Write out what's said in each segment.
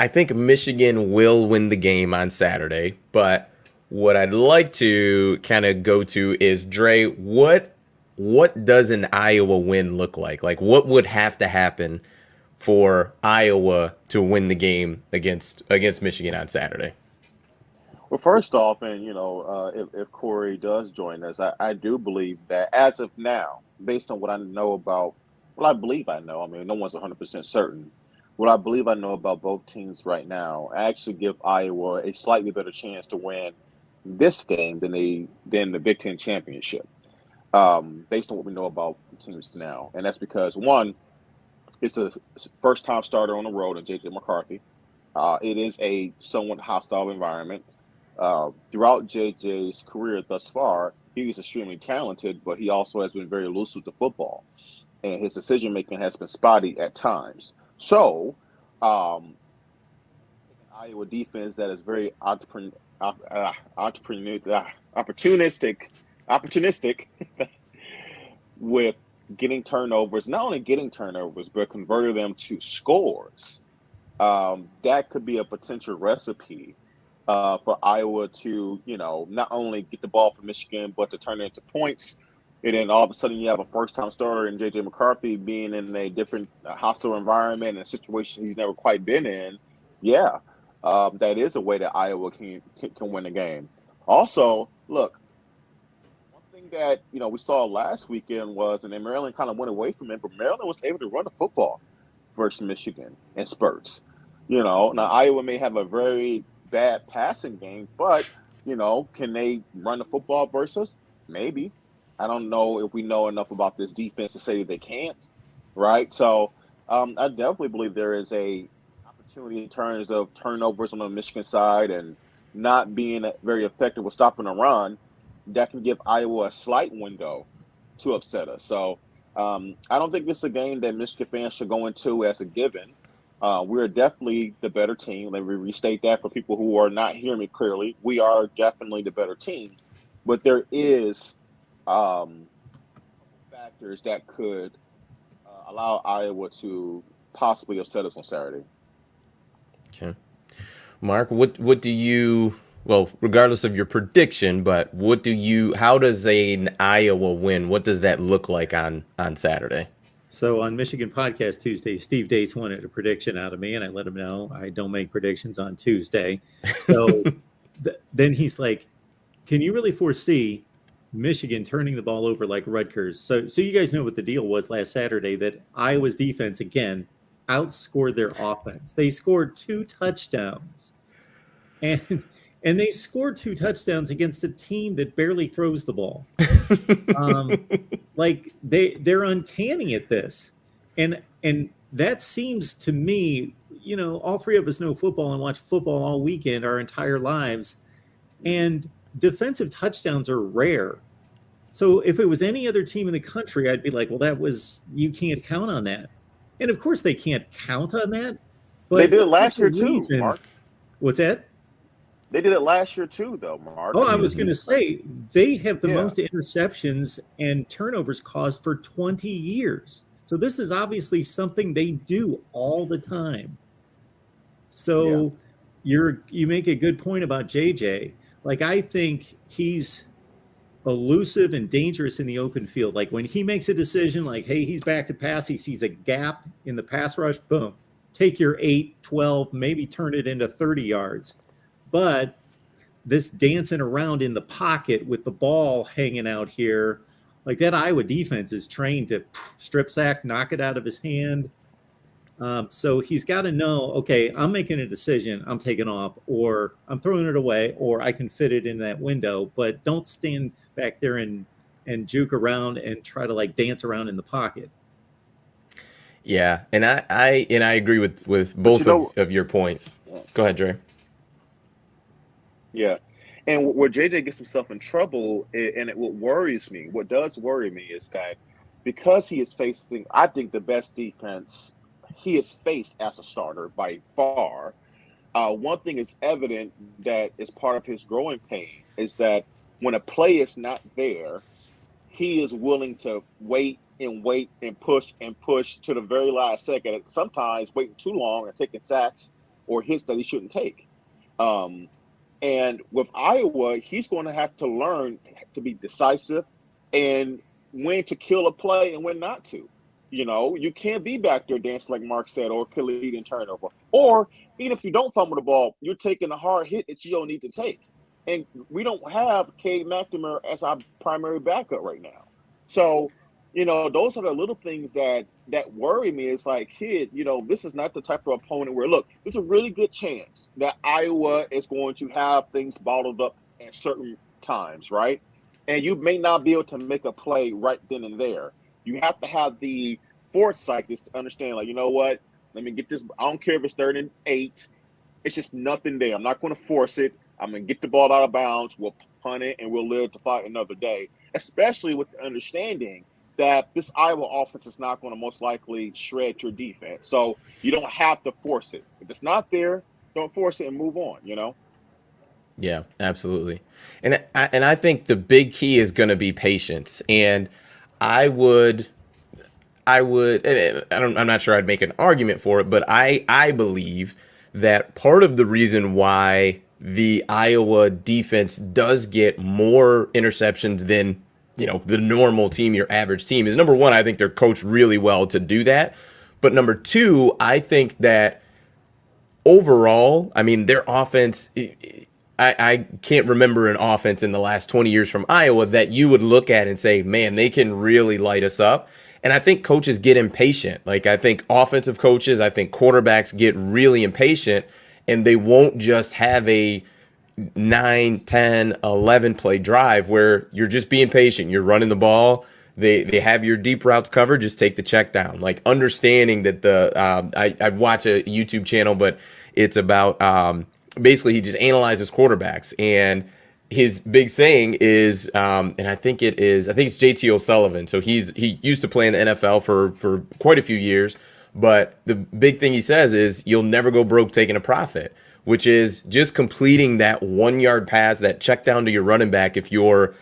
I think Michigan will win the game on Saturday, but what I'd like to kind of go to is Dre, what does an Iowa win look like? Like what would have to happen for Iowa to win the game against Michigan on Saturday? Well, first off, and if Corey does join us, I do believe that as of now, based on what I know about, well, I believe I know. I mean, no one's 100% certain. What I believe I know about both teams right now, I actually give Iowa a slightly better chance to win this game than the Big Ten championship, based on what we know about the teams now, and that's because one, it's the first time starter on the road in JJ McCarthy. It is a somewhat hostile environment. Throughout JJ's career thus far, he is extremely talented, but he also has been very loose with the football, and his decision making has been spotty at times. So, an Iowa defense that is very opportunistic with getting turnovers, not only getting turnovers, but converting them to scores. That could be a potential recipe for Iowa to, not only get the ball from Michigan, but to turn it into points. And then all of a sudden, you have a first-time starter in J.J. McCarthy being in a different hostile environment and a situation he's never quite been in. Yeah, that is a way that Iowa can win the game. Also, look, one thing that we saw last weekend was, and then Maryland kind of went away from it, but Maryland was able to run the football versus Michigan in spurts. Now Iowa may have a very bad passing game, but can they run the football versus us? Maybe. I don't know if we know enough about this defense to say they can't, right? So I definitely believe there is a opportunity in terms of turnovers on the Michigan side and not being very effective with stopping a run that can give Iowa a slight window to upset us. So I don't think this is a game that Michigan fans should go into as a given. We're definitely the better team. Let me restate that for people who are not hearing me clearly. We are definitely the better team, but there is factors that could allow Iowa to possibly upset us on Saturday. Okay. Mark, what do you, well, regardless of your prediction, but how does an Iowa win? What does that look like on Saturday? So on Michigan Podcast Tuesday, Steve Dace wanted a prediction out of me, and I let him know I don't make predictions on Tuesday. So then he's like, "Can you really foresee Michigan turning the ball over like Rutgers?" So you guys know what the deal was last Saturday, that Iowa's defense again outscored their offense. They scored 2 touchdowns, and they scored 2 touchdowns against a team that barely throws the ball. Like they're uncanny at this, and that seems to me, all three of us know football and watch football all weekend, our entire lives, and defensive touchdowns are rare. So if it was any other team in the country, I'd be like, well, you can't count on that. And of course they can't count on that. They But did it last year too, reason, Mark. what's that? They did it last year too, though, Mark. Oh, I was going to say they have the Yeah. most interceptions and turnovers caused for 20 years. So this is obviously something they do all the time. So you make a good point about JJ. Like, I think he's elusive and dangerous in the open field. Like when he makes a decision like, hey, he's back to pass, he sees a gap in the pass rush, boom, take your 8, 12, maybe turn it into 30 yards. But this dancing around in the pocket with the ball hanging out here, like that Iowa defense is trained to strip sack, knock it out of his hand. So he's got to know, okay, I'm making a decision, I'm taking off, or I'm throwing it away, or I can fit it in that window, but don't stand back there and juke around and try to like dance around in the pocket. Yeah, and I agree with both of your points. Go ahead, Dre. Yeah. And where JJ gets himself in trouble, what does worry me is that because he is facing, I think, the best defense he has faced as a starter by far, one thing is evident that is part of his growing pain is that when a play is not there, he is willing to wait and push to the very last second. And sometimes waiting too long and taking sacks or hits that he shouldn't take. Um, and with Iowa, he's going to have to learn to be decisive and when to kill a play and when not to. You can't be back there dancing like Mark said, or lead in turnover. Or even if you don't fumble the ball, you're taking a hard hit that you don't need to take. And we don't have Cade McNamara as our primary backup right now. So, those are the little things that worry me. It's like, kid, this is not the type of opponent where, look, there's a really good chance that Iowa is going to have things bottled up at certain times, right? And you may not be able to make a play right then and there. You have to have the foresight to understand, like, you know what? Let me get this. I don't care if it's 3rd and 8. It's just nothing there. I'm not going to force it. I'm going to get the ball out of bounds. We'll punt it, and we'll live to fight another day, especially with the understanding that this Iowa offense is not going to most likely shred your defense. So you don't have to force it. If it's not there, don't force it and move on, Yeah, absolutely. And I think the big key is going to be patience. And I would, and I'm not sure I'd make an argument for it, but I believe that part of the reason why the Iowa defense does get more interceptions than, the normal team, your average team, is, number one, I think they're coached really well to do that. But number two, I think that overall, I mean, their offense, I can't remember an offense in the last 20 years from Iowa that you would look at and say, man, they can really light us up. And I think coaches get impatient. Like, I think offensive coaches, I think quarterbacks get really impatient, and they won't just have a 9, 10, 11 play drive where you're just being patient. You're running the ball. They have your deep routes covered. Just take the check down. Like, understanding that I watch a YouTube channel, but it's about basically he just analyzes quarterbacks, and his big saying is, and I think it's JT O'Sullivan. So he used to play in the NFL for quite a few years, but the big thing he says is you'll never go broke taking a profit, which is just completing that 1-yard pass, that check down to your running back. If your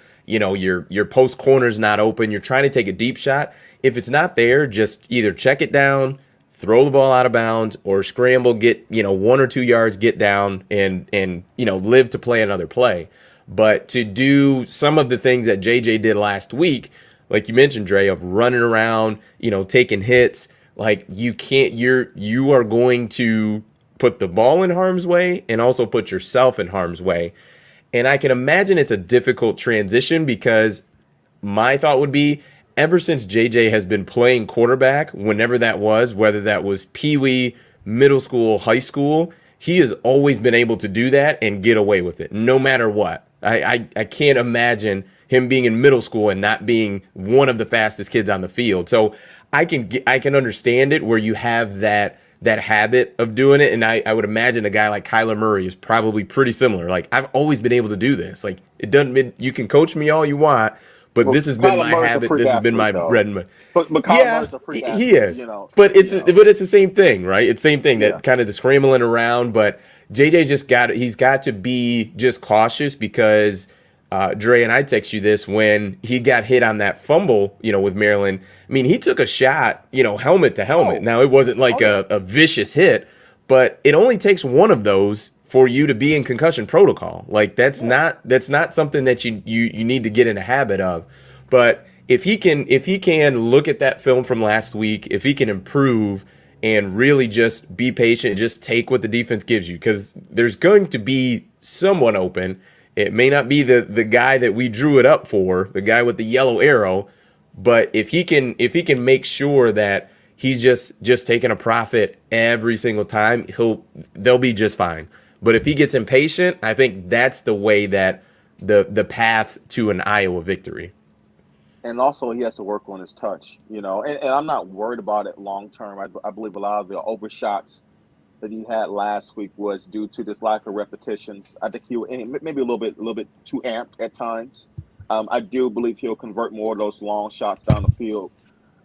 post corner's not open, you're trying to take a deep shot. If it's not there, just either check it down, throw the ball out of bounds, or scramble, get 1 or 2 yards, get down, and live to play another play. But to do some of the things that JJ did last week, like you mentioned, Dre, of running around, taking hits, like you are going to put the ball in harm's way and also put yourself in harm's way. And I can imagine it's a difficult transition, because my thought would be, ever since JJ has been playing quarterback, whenever that was, whether that was peewee, middle school, high school, he has always been able to do that and get away with it, no matter what. I can't imagine him being in middle school and not being one of the fastest kids on the field. So I can understand it where you have that habit of doing it. And I would imagine a guy like Kyler Murray is probably pretty similar. Like, I've always been able to do this. Like, you can coach me all you want, but this has been my habit. This has been my bread and butter. But Kyler Murray's a freak athlete, he is. But it's the same thing, right? It's the same thing, that kind of the scrambling around. But JJ's he's got to be just cautious, because Dre, and I text you this, when he got hit on that fumble, with Maryland. I mean, he took a shot, helmet to helmet. Now, it wasn't like a vicious hit, but it only takes one of those for you to be in concussion protocol. Like, that's not something that you need to get in a habit of. But if he can look at that film from last week, if he can improve and really just be patient, just take what the defense gives you, because there's going to be someone open. It may not be the guy that we drew it up for, the guy with the yellow arrow, but if he can make sure that he's just taking a profit every single time, they'll be just fine. But if he gets impatient, I think that's the way that the path to an Iowa victory. And also, he has to work on his touch, and I'm not worried about it long term. I believe a lot of the overshots that he had last week was due to this lack of repetitions. I think he was maybe a little bit too amped at times. I do believe he'll convert more of those long shots down the field.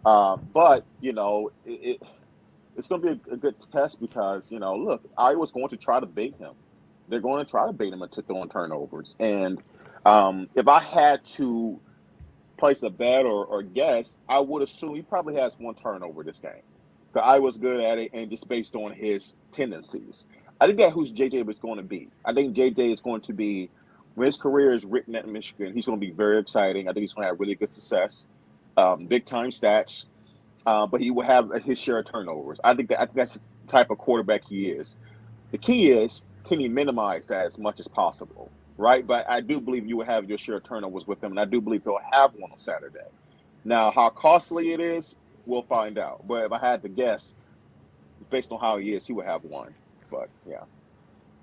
But it's going to be a good test, because look, Iowa's going to try to bait him. They're going to try to bait him into throwing turnovers. And if I had to place a bet or guess, I would assume he probably has one turnover this game. Because Iowa's good at it, and just based on his tendencies. I think that's who's JJ was going to be. I think JJ is going to be, when his career is written at Michigan, he's going to be very exciting. I think he's going to have really good success, big time stats, but he will have his share of turnovers. I think that's the type of quarterback he is. The key is, can he minimize that as much as possible, right? But I do believe you will have your share of turnovers with him, and I do believe he'll have one on Saturday. Now, how costly it is, we'll find out. But if I had to guess, based on how he is, he would have one. But yeah.